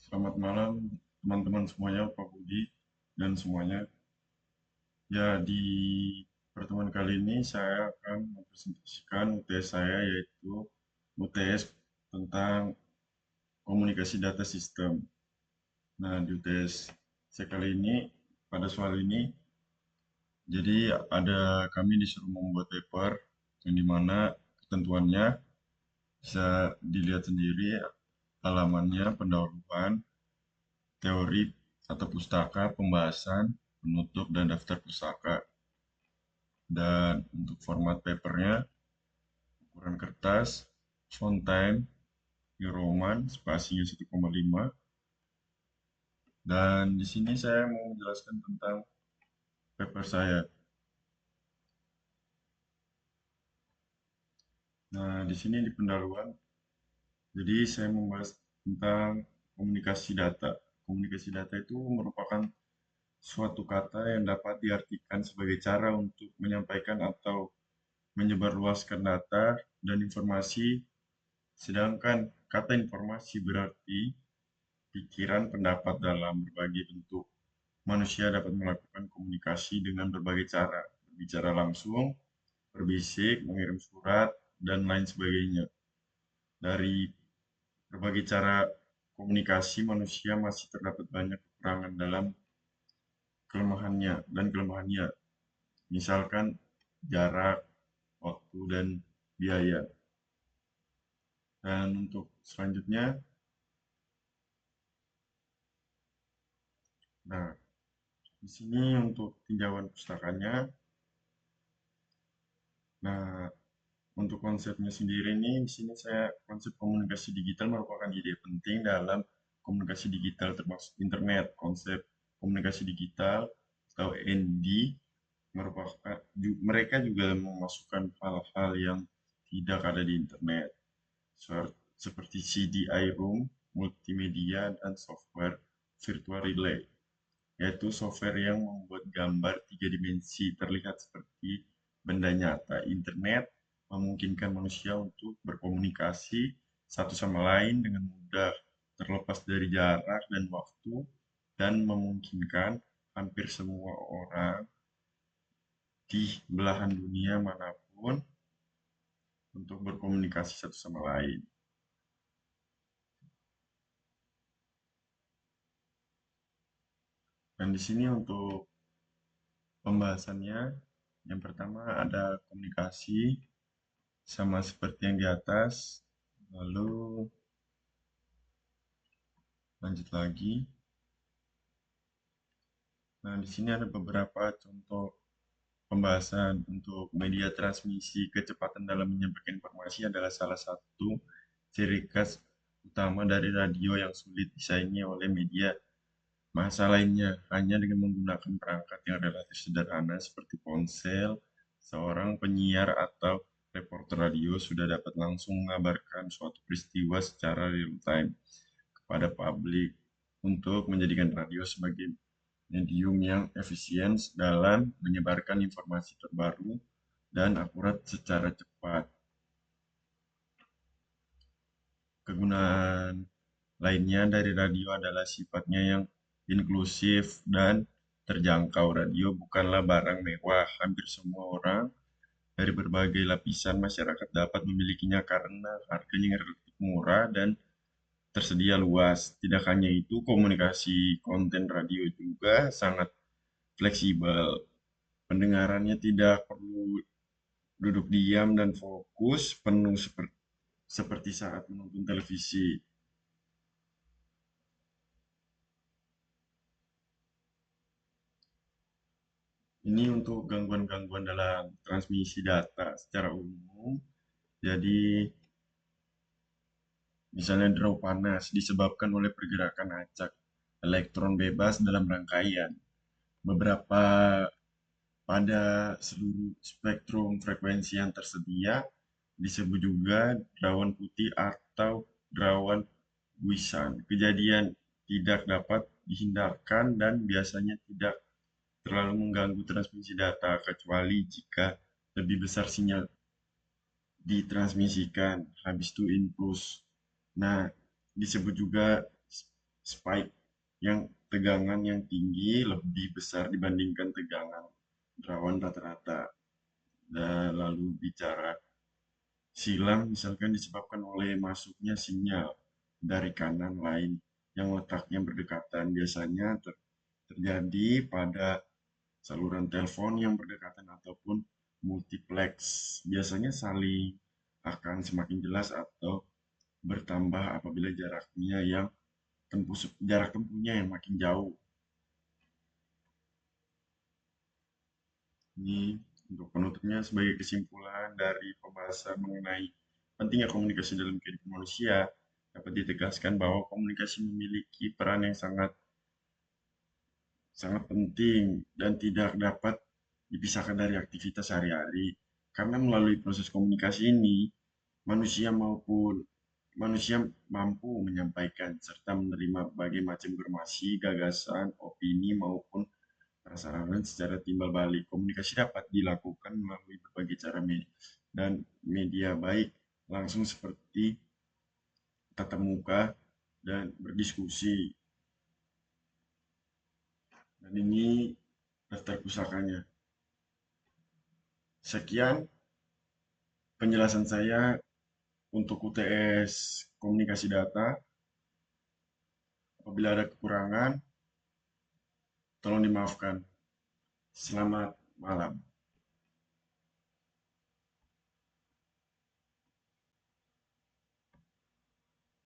Selamat malam teman-teman semuanya, Pak Budi dan semuanya. Ya, di pertemuan kali ini saya akan mempresentasikan UTS saya, yaitu UTS tentang komunikasi data sistem. Nah, di UTS saya kali ini, pada soal ini, jadi kami disuruh membuat paper yang dimana ketentuannya bisa dilihat sendiri halamannya, pendahuluan, teori atau pustaka, pembahasan, penutup, dan daftar pustaka. Dan untuk format papernya, ukuran kertas, font time, New Roman, spasinya 1,5. Dan di sini saya mau menjelaskan tentang paper saya. Nah, di sini di pendahuluan, jadi saya membahas tentang komunikasi data. Komunikasi data itu merupakan suatu kata yang dapat diartikan sebagai cara untuk menyampaikan atau menyebarluaskan data dan informasi, sedangkan kata informasi berarti pikiran, pendapat dalam berbagai bentuk. Manusia dapat melakukan komunikasi dengan berbagai cara, berbicara langsung, berbisik, mengirim surat, dan lain sebagainya. Dari berbagai cara komunikasi, manusia masih terdapat banyak kekurangan dalam kelemahannya dan kelemahannya. Misalkan jarak, waktu, dan biaya. Dan untuk selanjutnya, nah, di sini untuk tinjauan pustakanya. Nah, untuk konsepnya sendiri nih, di sini saya konsep komunikasi digital merupakan ide penting dalam komunikasi digital termasuk internet. Konsep komunikasi digital atau ND merupakan mereka juga memasukkan hal-hal yang tidak ada di internet, seperti CDI room, multimedia, dan software virtual relay, yaitu software yang membuat gambar tiga dimensi terlihat seperti benda nyata. Internet memungkinkan manusia untuk berkomunikasi satu sama lain dengan mudah, terlepas dari jarak dan waktu, dan memungkinkan hampir semua orang di belahan dunia manapun untuk berkomunikasi satu sama lain. Dan di sini untuk pembahasannya, yang pertama ada komunikasi, sama seperti yang di atas. Lalu lanjut lagi. Nah, di sini ada beberapa contoh pembahasan untuk media transmisi. Kecepatan dalam menyampaikan informasi adalah salah satu ciri khas utama dari radio yang sulit disaingi oleh media massa lainnya. Hanya dengan menggunakan perangkat yang relatif sederhana seperti ponsel, seorang penyiar atau reporter radio sudah dapat langsung mengabarkan suatu peristiwa secara real time kepada publik. Untuk menjadikan radio sebagai medium yang efisien dalam menyebarkan informasi terbaru dan akurat secara cepat. Kegunaan lainnya dari radio adalah sifatnya yang inklusif dan terjangkau. Radio bukanlah barang mewah. Hampir semua orang dari berbagai lapisan masyarakat dapat memilikinya karena harganya yang relatif murah dan tersedia luas. Tidak hanya itu, komunikasi konten radio juga sangat fleksibel. Pendengarannya tidak perlu duduk diam dan fokus penuh seperti saat menonton televisi. Ini untuk gangguan-gangguan dalam transmisi data secara umum. Jadi, misalnya drop panas disebabkan oleh pergerakan acak elektron bebas dalam rangkaian. Beberapa pada seluruh spektrum frekuensi yang tersedia disebut juga drawan putih atau drawan Guisan. Kejadian tidak dapat dihindarkan dan biasanya tidak terlalu mengganggu transmisi data kecuali jika lebih besar sinyal ditransmisikan habis itu impuls. Nah, disebut juga spike yang tegangan yang tinggi lebih besar dibandingkan tegangan rawan rata-rata. Dan lalu bicara silang misalkan disebabkan oleh masuknya sinyal dari kanan lain yang letaknya berdekatan. Biasanya terjadi pada saluran telepon yang berdekatan ataupun multiplex. Biasanya saling akan semakin jelas atau bertambah apabila jarak tempuhnya yang makin jauh. Ini untuk penutupnya sebagai kesimpulan dari pembahasan mengenai pentingnya komunikasi dalam kehidupan manusia, dapat ditegaskan bahwa komunikasi memiliki peran yang sangat sangat penting dan tidak dapat dipisahkan dari aktivitas sehari-hari. Karena melalui proses komunikasi ini, manusia mampu menyampaikan serta menerima berbagai macam informasi, gagasan, opini maupun prasarana secara timbal balik. Komunikasi dapat dilakukan melalui berbagai cara dan media baik langsung seperti tatap muka dan berdiskusi. Dan ini daftar pusakanya. Sekian penjelasan saya untuk UTS komunikasi data. Apabila ada kekurangan, tolong dimaafkan. Selamat malam.